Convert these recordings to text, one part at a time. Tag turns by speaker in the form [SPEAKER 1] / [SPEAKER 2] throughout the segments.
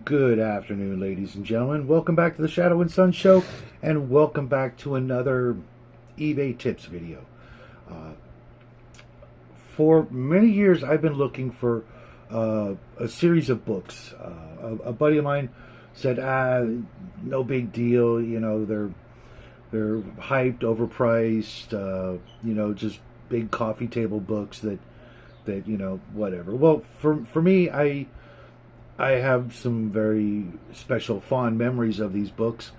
[SPEAKER 1] Good afternoon, ladies and gentlemen. Welcome back to the Shadow and Sun Show, and welcome back to another eBay tips video. For many years, I've been looking for a series of books. A buddy of mine said, no big deal. You know, they're hyped, overpriced. Just big coffee table books that whatever. Well, for me, I have some very special, fond memories of these books,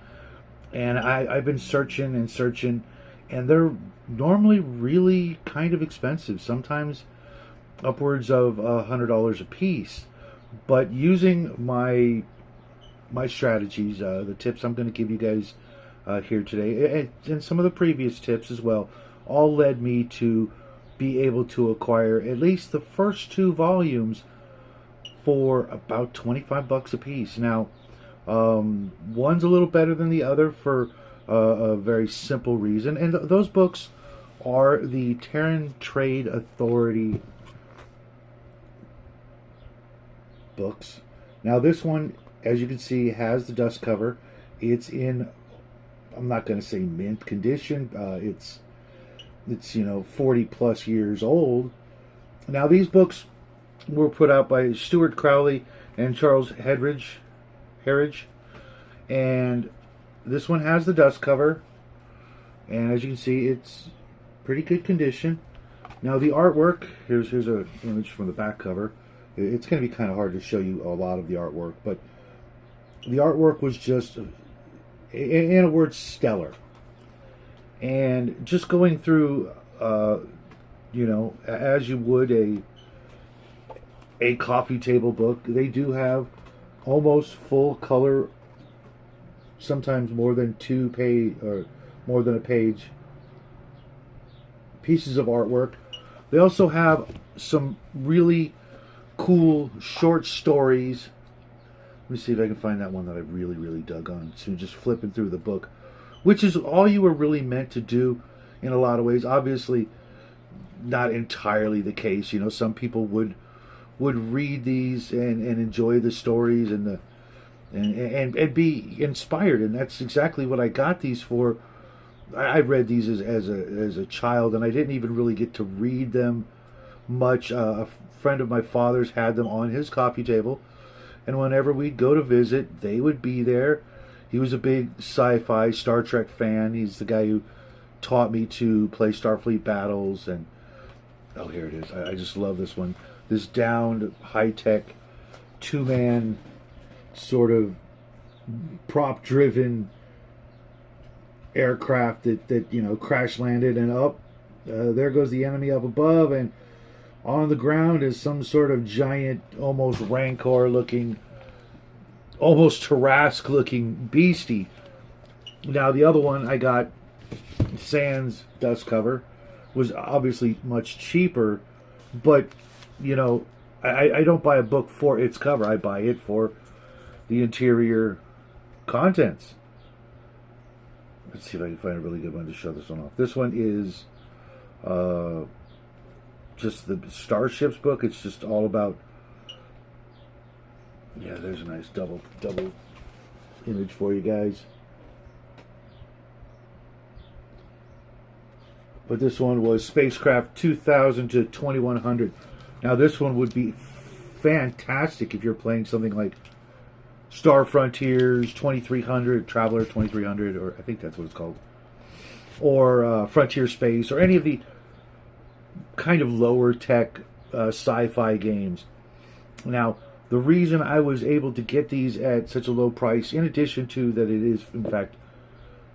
[SPEAKER 1] and I've been searching and searching, and they're normally really kind of expensive, sometimes upwards of $100 a piece. But using my strategies, the tips I'm going to give you guys here today, and some of the previous tips as well, all led me to be able to acquire at least the first two volumes for about 25 bucks a piece. Now, one's a little better than the other for a very simple reason, and those books are the Terran Trade Authority books. Now, this one, as you can see, has the dust cover. It's in, I'm not going to say mint condition. It's 40 plus years old. Now, these books were put out by Stuart Crowley and Charles Herridge, and this one has the dust cover, and as you can see, it's pretty good condition. Now, the artwork, here's an image from the back cover. It's going to be kind of hard to show you a lot of the artwork, but the artwork was just, in a word, stellar. And just going through, as you would a coffee table book, they do have almost full color, sometimes more than more than a page, pieces of artwork. They also have some really cool short stories. Let me see if I can find that one that I really dug on. So just flipping through the book, which is all you were really meant to do in a lot of ways. Obviously, not entirely the case. Some people would read these and enjoy the stories and be inspired, and that's exactly what I got these for. I read these as a child, and I didn't even really get to read them much. A friend of my father's had them on his coffee table, and whenever we'd go to visit, they would be there. He was a big sci-fi Star Trek fan. He's the guy who taught me to play Starfleet battles, and oh, here it is. I just love this one. This downed, high-tech, two-man, sort of prop-driven aircraft that crash-landed, and there goes the enemy up above, and on the ground is some sort of giant, almost Rancor-looking, almost Tarrasque-looking beastie. Now, the other one I got, sans dust cover, was obviously much cheaper, but I don't buy a book for its cover. I buy it for the interior contents. Let's see if I can find a really good one to show this one off. This one is just the Starships book. It's just all about, yeah, there's a nice double image for you guys. But this one was Spacecraft 2000 to 2100. Now, this one would be fantastic if you're playing something like Star Frontiers 2300, Traveler 2300, or I think that's what it's called, or Frontier Space, or any of the kind of lower tech sci-fi games. Now, the reason I was able to get these at such a low price, in addition to that it is, in fact,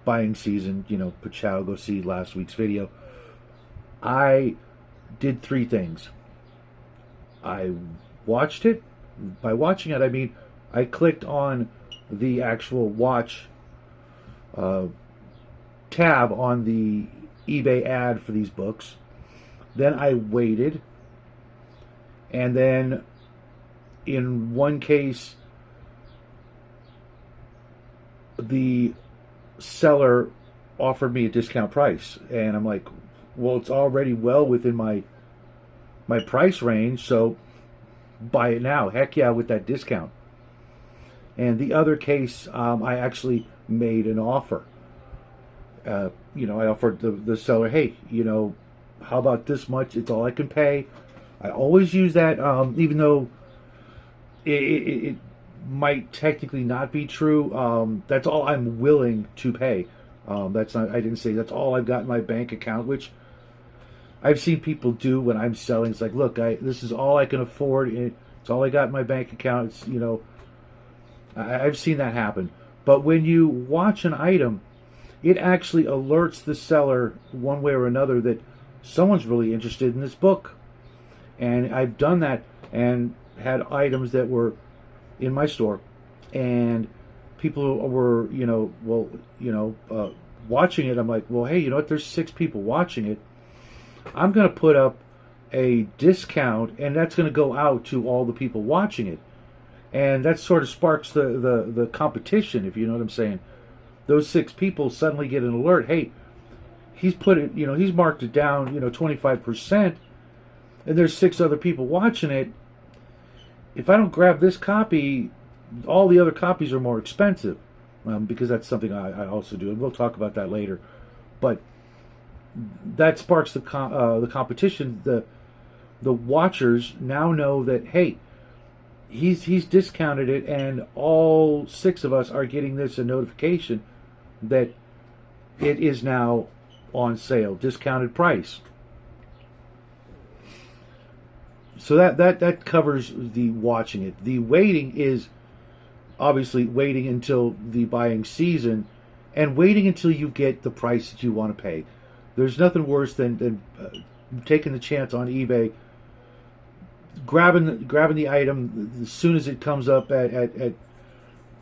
[SPEAKER 1] buying season, Pachow, go see last week's video, I did three things. I watched it. By watching it, I mean I clicked on the actual watch tab on the eBay ad for these books. Then I waited, and then in one case, the seller offered me a discount price, and I'm like, well, it's already well within my price range, so buy it now. Heck yeah, with that discount. And the other case, I actually made an offer. I offered the seller, hey, how about this much? It's all I can pay. I always use that, even though it might technically not be true. That's all I'm willing to pay. That's not. I didn't say that's all I've got in my bank account, which I've seen people do when I'm selling. It's like, look, this is all I can afford. It's all I got in my bank account. I've seen that happen. But when you watch an item, it actually alerts the seller one way or another that someone's really interested in this book. And I've done that and had items that were in my store, and people were, watching it. I'm like, well, hey, you know what? There's 6 people watching it. I'm going to put up a discount, and that's going to go out to all the people watching it. And that sort of sparks the competition, if you know what I'm saying. Those 6 people suddenly get an alert. Hey, he's marked it down, 25%, and there's 6 other people watching it. If I don't grab this copy, all the other copies are more expensive, because that's something I also do, and we'll talk about that later. But that sparks the competition. The watchers now know that, hey, he's discounted it, and all 6 of us are getting a notification that it is now on sale, discounted price. So that covers the watching it. The waiting is obviously waiting until the buying season, and waiting until you get the price that you want to pay. There's nothing worse than taking the chance on eBay, grabbing the item as soon as it comes up at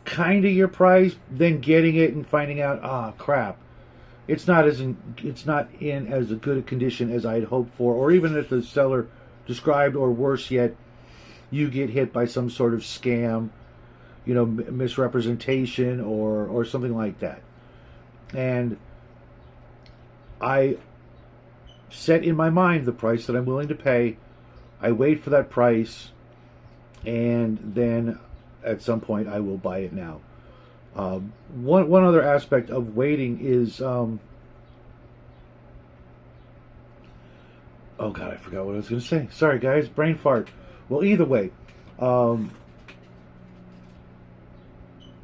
[SPEAKER 1] kind of your price, then getting it and finding out, crap, it's not in as a good a condition as I'd hoped for, or even if the seller described, or worse yet, you get hit by some sort of scam, misrepresentation or something like that. And I set in my mind the price that I'm willing to pay. I wait for that price, and then at some point I will buy it now. One other aspect of waiting is, oh God, I forgot what I was going to say. Sorry, guys, brain fart. Well, either way,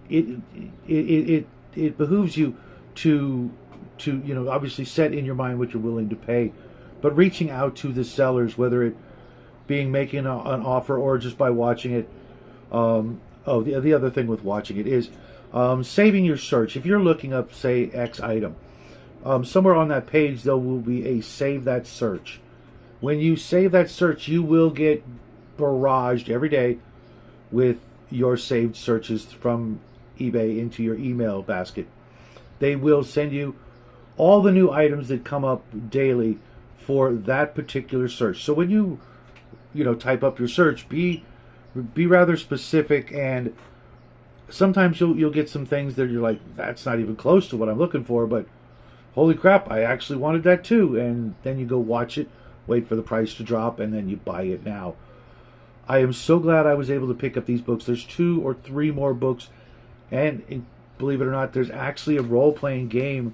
[SPEAKER 1] it behooves you to obviously set in your mind what you're willing to pay, but reaching out to the sellers, whether it being making an offer or just by watching it. The other thing with watching it is saving your search. If you're looking up, say, X item, somewhere on that page there will be a save that search. When you save that search, you will get barraged every day with your saved searches from eBay into your email basket. They will send you all the new items that come up daily for that particular search. So when you type up your search, be rather specific, and sometimes you'll get some things that you're like, that's not even close to what I'm looking for, but holy crap, I actually wanted that too. And then you go watch it, wait for the price to drop, and then you buy it now. I am so glad I was able to pick up these books. There's 2 or 3 more books, and believe it or not, there's actually a role-playing game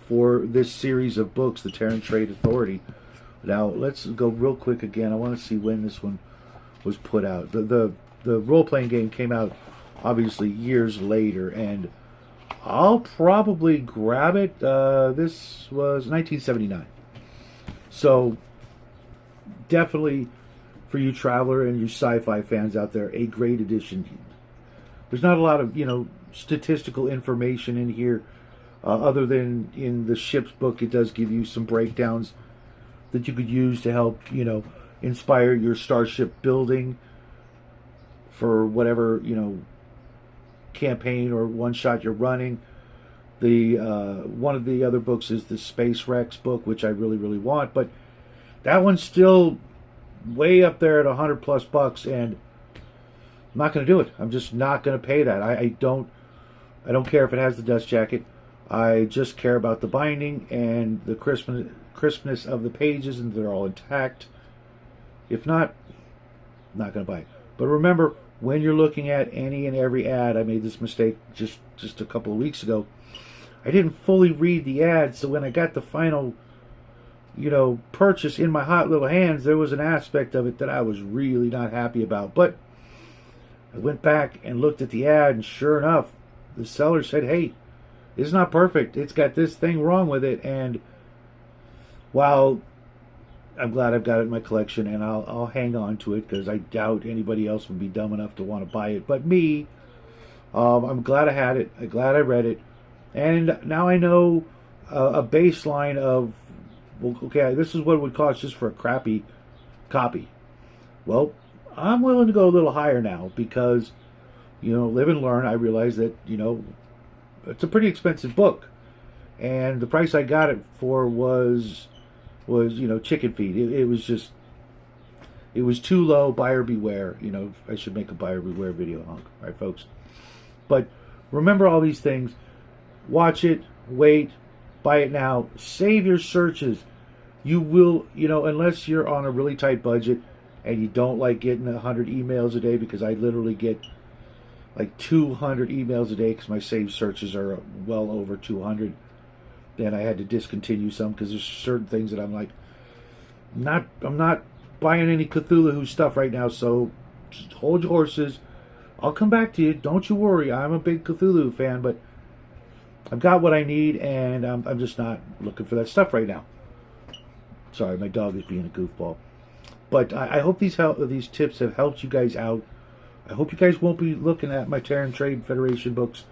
[SPEAKER 1] for this series of books, the Terran Trade Authority. Now, let's go real quick again. I want to see when this one was put out. The role-playing game came out, obviously, years later, and I'll probably grab it. This was 1979. So, definitely, for you traveler and you sci-fi fans out there, a great edition. There's not a lot of, statistical information in here, other than in the ship's book. It does give you some breakdowns that you could use to help, inspire your starship building for whatever, campaign or one shot you're running. The one of the other books is the Space Rex book, which I really, really want, but that one's still way up there at $100+ and I'm not going to do it. I'm just not going to pay that. I don't care if it has the dust jacket. I just care about the binding and the crispness of the pages, and they're all intact. If not, I'm not going to buy it. But remember, when you're looking at any and every ad, I made this mistake just a couple of weeks ago. I didn't fully read the ad, so when I got the final, purchase in my hot little hands, there was an aspect of it that I was really not happy about. But I went back and looked at the ad, and sure enough, the seller said, hey, it's not perfect. It's got this thing wrong with it. And while I'm glad I've got it in my collection, and I'll hang on to it because I doubt anybody else would be dumb enough to want to buy it but me, I'm glad I had it. I'm glad I read it. And now I know a baseline of, well, okay, this is what it would cost just for a crappy copy. Well, I'm willing to go a little higher now because, live and learn. I realize that, it's a pretty expensive book. And the price I got it for was chicken feed. It was too low. Buyer beware. I should make a buyer beware video, right, folks? But remember all these things. Watch it. Wait. Buy it now. Save your searches. You will, unless you're on a really tight budget and you don't like getting 100 emails a day, because I literally get like 200 emails a day because my saved searches are well over 200. Then I had to discontinue some because there's certain things that I'm like, I'm not buying any Cthulhu stuff right now, so just hold your horses. I'll come back to you. Don't you worry. I'm a big Cthulhu fan, but I've got what I need, and I'm just not looking for that stuff right now. Sorry, my dog is being a goofball. But I hope these tips have helped you guys out. I hope you guys won't be looking at my Terran Trade Federation books,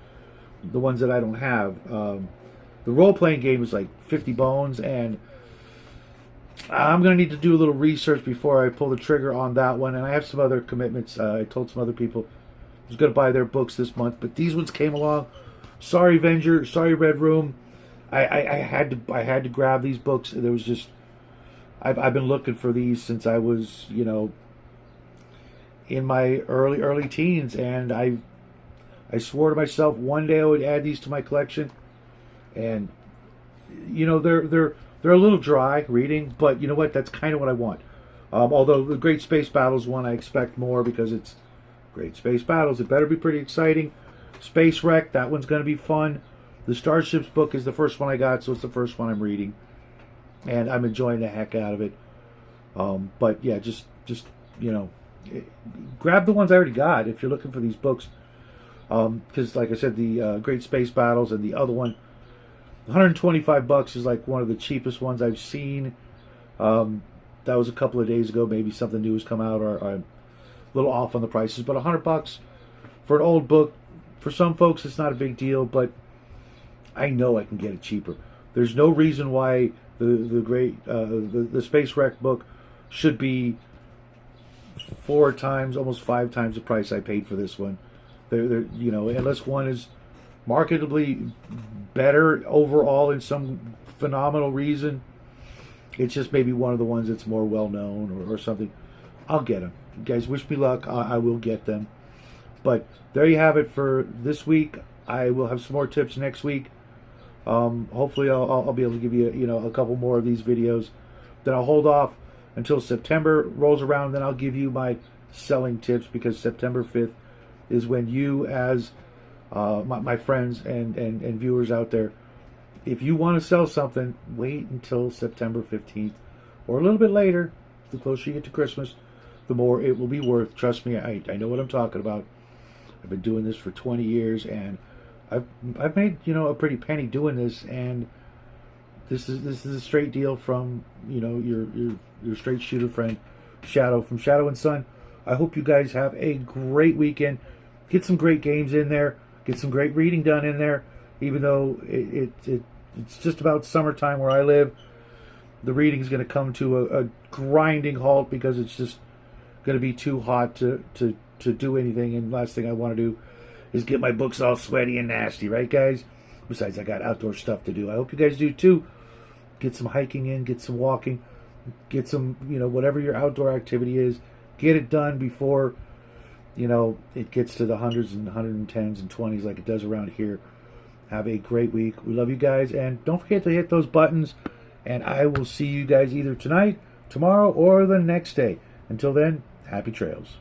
[SPEAKER 1] the ones that I don't have. The role-playing game is like 50 bones, and I'm going to need to do a little research before I pull the trigger on that one. And I have some other commitments. I told some other people I was going to buy their books this month, but these ones came along. Sorry, Venger. Sorry, Red Room. I had to grab these books. There was just I've been looking for these since I was in my early teens, and I swore to myself one day I would add these to my collection. And they're a little dry reading, but you know what? That's kind of what I want. Although the Great Space Battles one, I expect more because it's Great Space Battles. It better be pretty exciting. Space Wreck, that one's going to be fun. The Starships book is the first one I got, so it's the first one I'm reading, and I'm enjoying the heck out of it. But yeah, just grab the ones I already got if you're looking for these books. Because like I said, the Great Space Battles and the other one, $125 is like one of the cheapest ones I've seen. That was a couple of days ago. Maybe something new has come out, or I'm a little off on the prices. But $100 for an old book, for some folks, it's not a big deal. But I know I can get it cheaper. There's no reason why the Space Wreck book should be 4 times, almost 5 times the price I paid for this one. Unless one is marketably better overall in some phenomenal reason, it's just maybe one of the ones that's more well known or something. I'll get them. You guys wish me luck. I will get them. But there you have it for this week. I will have some more tips next week. Hopefully I'll be able to give you a couple more of these videos. Then I'll hold off until September rolls around. Then I'll give you my selling tips, because September 5th is when you, as my friends and viewers out there, if you want to sell something, wait until September 15th or a little bit later. The closer you get to Christmas, the more it will be worth. Trust me, I know what I'm talking about. I've been doing this for 20 years, and I've made a pretty penny doing this, and this is a straight deal from your straight shooter friend Shadow from Shadow and Son. I hope you guys have a great weekend. Get some great games in there. Get some great reading done in there. Even though it's just about summertime where I live, the reading is going to come to a grinding halt because it's just going to be too hot to do anything. And last thing I want to do is get my books all sweaty and nasty, right, guys? Besides, I got outdoor stuff to do. I hope you guys do too. Get some hiking in, get some walking, get some, whatever your outdoor activity is, get it done before, it gets to the hundreds and 110s and 20s like it does around here. Have a great week. We love you guys, and don't forget to hit those buttons, and I will see you guys either tonight, tomorrow, or the next day. Until then, happy trails.